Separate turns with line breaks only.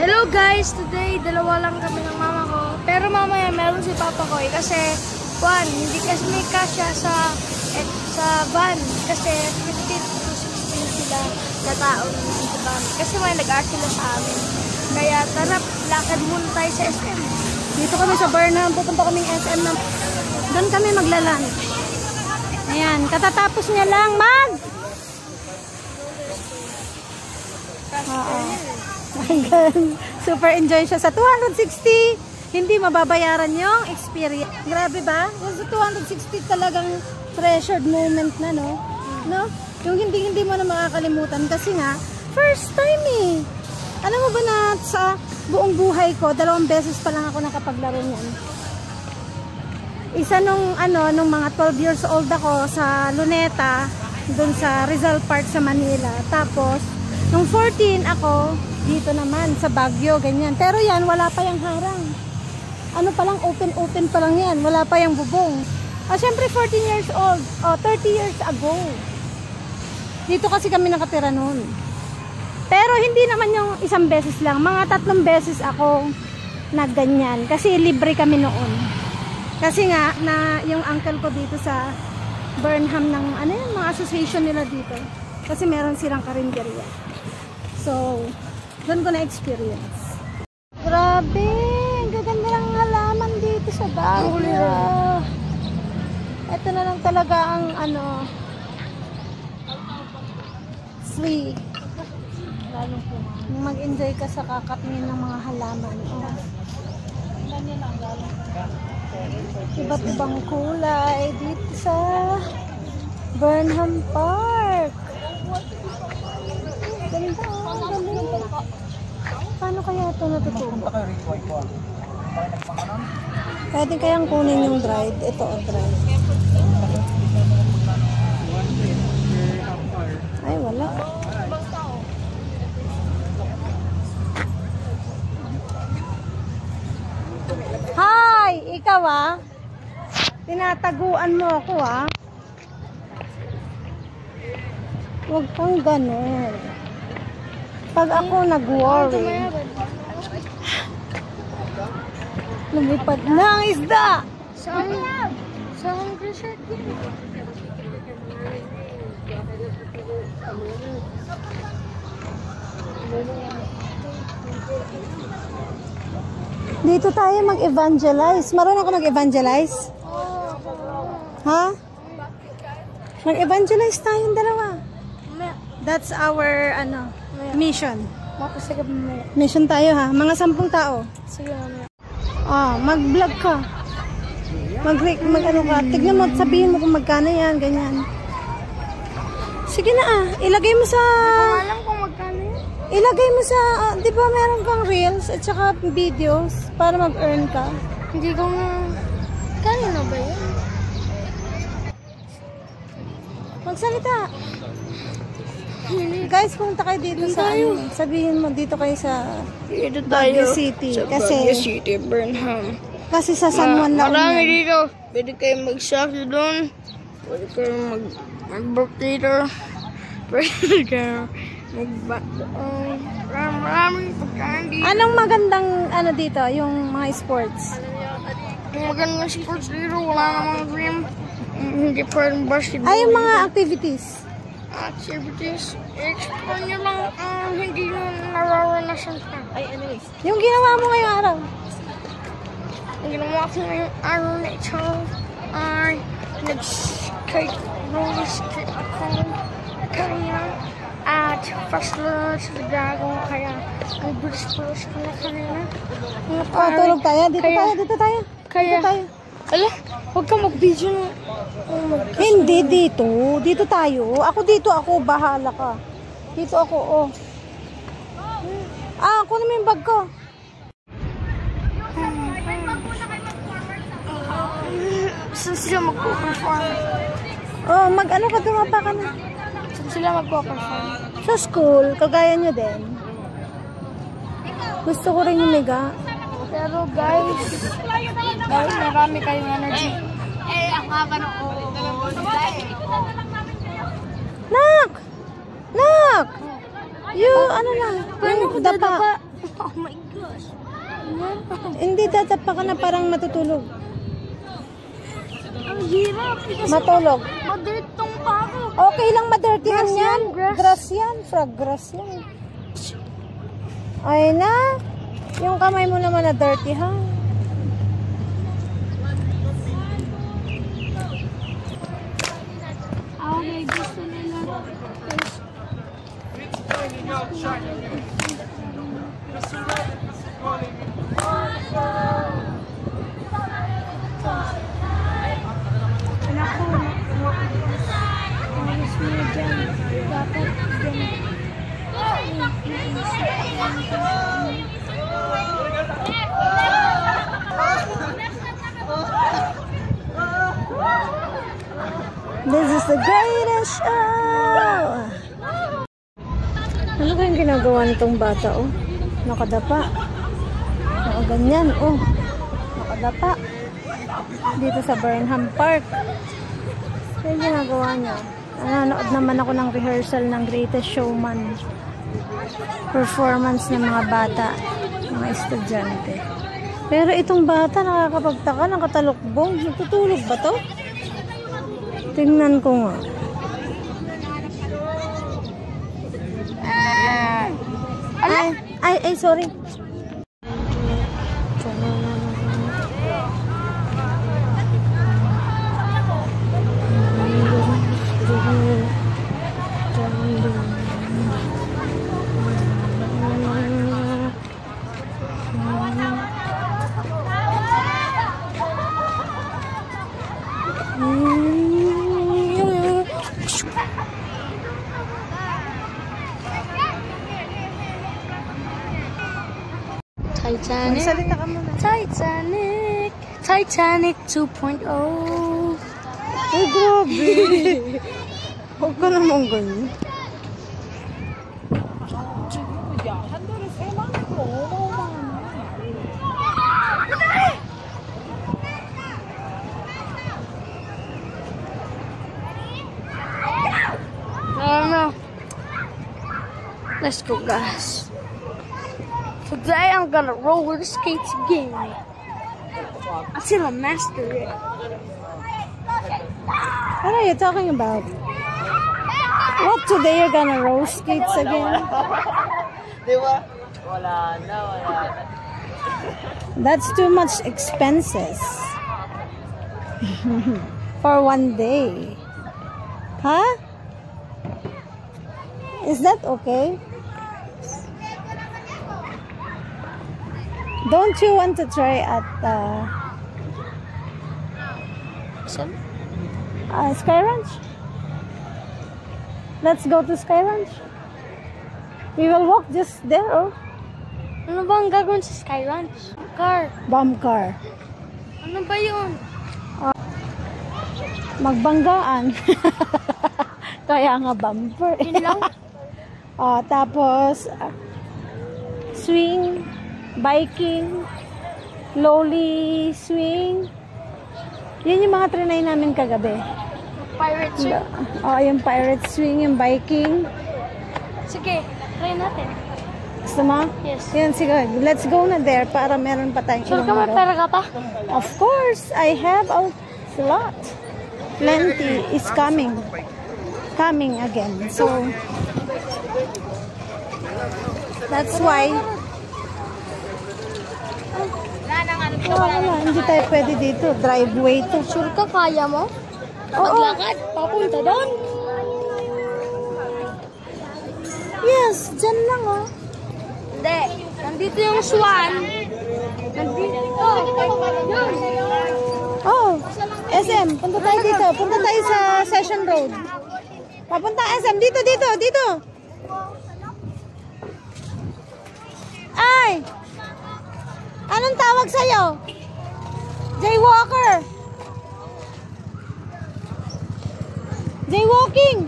Hello guys! Today, dalawa lang kami ng mama ko. Pero mamaya meron si Papa ko kasi hindi kasi may kasya sa van. Kasi 15 to 16 sila na tao sa van. Kasi may nag-art sila sa amin. Kaya tara, lakad muna tayo sa SM.
Dito kami sa Burnham. Pupunta kaming SM na. Doon kami maglalunch. Ayan, katatapos niya lang super enjoy siya sa 260. Hindi mababayaran yung experience. Grabe ba? Yung sa 260 talagang treasured moment na, no? Yung hindi mo na makakalimutan kasi nga, first time eh. Alam mo ba na sa buong buhay ko, 2 beses pa lang ako nakapaglaro niyan. Isa nung mga 12 years old ako sa Luneta, dun sa Rizal Park sa Manila. Tapos, nung 14 ako, dito naman sa Baguio, ganyan. Pero yan, wala pa yung harang. Ano pa lang, open pa lang yan. Wala pa yung bubong. Syempre 14 years old. 30 years ago. Dito kasi kami nakatira noon. Pero hindi naman yung isang beses lang. Mga 3 beses ako nagganyan. Kasi libre kami noon. Kasi nga, yung uncle ko dito sa Burnham ng, mga association nila dito. Kasi meron silang karinderya. So, doon ko na-experience. Grabe! Ang gaganda ng halaman dito sa Baguio. Ito na lang talaga ang free. Mag-enjoy ka sa kakatingin ng mga halaman. Iba't ibang kulay dito sa Burnham Park. Ganda, galing. Paano kaya ito natutunan? Pwede kayang kunin yung drive. Ito o drive. Ay, wala. Hi! Ikaw tinataguan mo ako Huwag kang ganun. Pag ako nag-worry, lumipad na ang isda!
Saan resort yun?
Dito tayo mag-evangelize. Marunong ka mag-evangelize? Ha? Mag-evangelize tayong dalawa. That's our mission. Mission tayo mga 10 tao.
Sige,
Mag-vlog ka. Mag-ano ka. Tignan mo, sabihin mo kung magkano yan, ganyan. Sige na ilagay mo sa...
Hindi ko alam kung magkano yan.
Ilagay mo sa, di ba meron kang reels at saka videos para mag-earn ka?
Hindi ko kanina ba yun?
Magsalita. Guys, pumunta kayo dito sa sabihin mo dito kayo sa Baguio City.
Baguio City, Burnham.
Kasi sa San Juan lang.
Marami dito. Pwede kayo mag-selfie doon. Pwede kayo mag-birthday doon. Pwede kayo maraming pagkain dito.
Anong magandang dito? Yung mga sports?
Yung magandang sports dito, wala namang dream. Hindi pa rin basketball.
Yung mga activities.
I-explore nyo lang hindi nyo nararanasan ka.
Yung ginawa mo ngayong araw?
Ang ginawa ko ngayong araw na ito ay nag-skate, roller skate ako kanina at fast learner sa gago kaya ang bilis-bilis ko na kanina.
Tulog tayo. Dito tayo.
Ala, huwag ka mag-video na.
Hindi, dito. Dito tayo. Ako, bahala ka. Dito ako, ako naman yung bag ko.
Saan sila magpo-perform?
Mag-ano ka, dumapa ka na.
Saan sila magpo-perform?
Sa school, kagaya nyo din. Gusto ko rin yung mega.
Pero guys, dahil marami kayong energy. Ang haba ng
Nak! You, yung dapa.
Oh my God.
Hindi, tatapa ka na parang matutulog.
Ang hirap. Kasi
Matulog.
madirt tong pako.
Okay lang, madirtihan
Grass
yan.
yan, grass.
Grass yan. Frog grass yan. Ay na. Yung kamay mo naman na dirty, ha?
Okay, gusto nila. Anak ko, alis mo na dyan. Dapat dyan.
This is the greatest show! Ano kayong ginagawa nitong bata, oh? Nakadapa. Ganyan, oh. Nakadapa. Dito sa Burnham Park. Ano yung ginagawa niya? Nanonood naman ako ng rehearsal ng Greatest Showman. Performance ng mga bata, mga estudyante. Pero itong bata, nakakapagtaka, nakatalukbong. Tutulog ba to? Tingnan ko nga. Ay, sorry.
Titanic.
Salita ka muna.
Titanic. Titanic 2.0.
Ay, grabe. Huwag ka naman ganyan.
No. Let's go, guys. Today I'm gonna roller skates again until I master it.
What are you talking about? What, today you're gonna roll skates again?
Diba? Wala na.
That's too much expenses. For one day. Huh? Is that okay? Don't you want to try at Sky Ranch? Let's go to Sky Ranch. We will walk just there, oh.
Ano ba ang gagawin sa Sky Ranch? Car.
Bomb car.
Ano ba yun?
Magbanggaan. Kaya nga bumper.
Yun lang?
Tapos swing, biking, lolly swing. Yun yung mga trinay namin kagabi.
Pirate swing.
Yung pirate swing, yung biking.
Sige, try natin.
Gusto mo?
Yes.
Yan, sige. Let's go na there para meron pa tayong
Sure ka may pera ka pa?
Of course, I have a lot. Plenty is coming. Coming again. So, that's why. Wala, hindi tayo pwede dito. Driveway to.
Sure ka kaya mo?
Oo.
Maglakad? Papunta doon?
Yes, dyan lang, oh.
Hindi. Nandito yung swan. Nandito. Yun.
Oh, SM, punta tayo dito. Punta tayo sa Session Road. Papunta SM. Dito. Ay! Anong tawag sa'yo? Jaywalker. Jaywalking.